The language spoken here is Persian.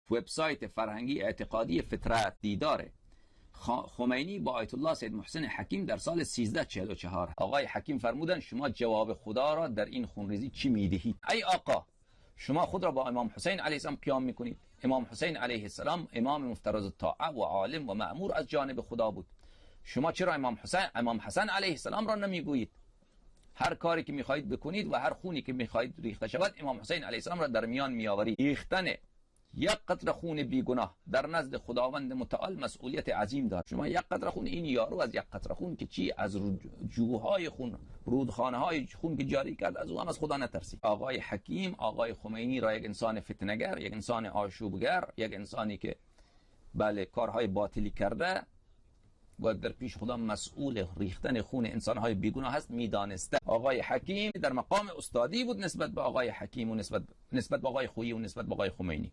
وبسایت فرهنگی اعتقادی فطرت دیداره. خمینی با آیت الله سید محسن حکیم در سال 1344. آقای حکیم فرمودن شما جواب خدا را در این خونریزی چی میدهید؟ ای آقا، شما خود را با امام حسین علیه السلام قیام میکنید. امام حسین علیه السلام امام مفترض الطاعه و عالم و مأمور از جانب خدا بود. شما چرا امام حسن علیه السلام را نمیگویید؟ هر کاری که میخواهید بکنید و هر خونی که میخواهید ریخته شود امام حسین علیه السلام را در میان میآورید. ریختن یک قطره خون بیگناه در نزد خداوند متعال مسئولیت عظیم دارد. شما یک قطره خون، این یارو از یک قطره خون که چی، از جوهای خون، رودخانه های خون که جاری کرد، از او هم از خدا نترسید. آقای حکیم آقای خمینی را یک انسان فتنه‌گر، یک انسان آشوبگر، یک انسانی که بله کارهای باطلی کرده و در پیش خدا مسئول ریختن خون انسانهای بیگناه هست میدانسته. آقای حکیم در مقام استادی بود نسبت به آقای حکیم و نسبت به آقای خویی و نسبت به آقای خمینی.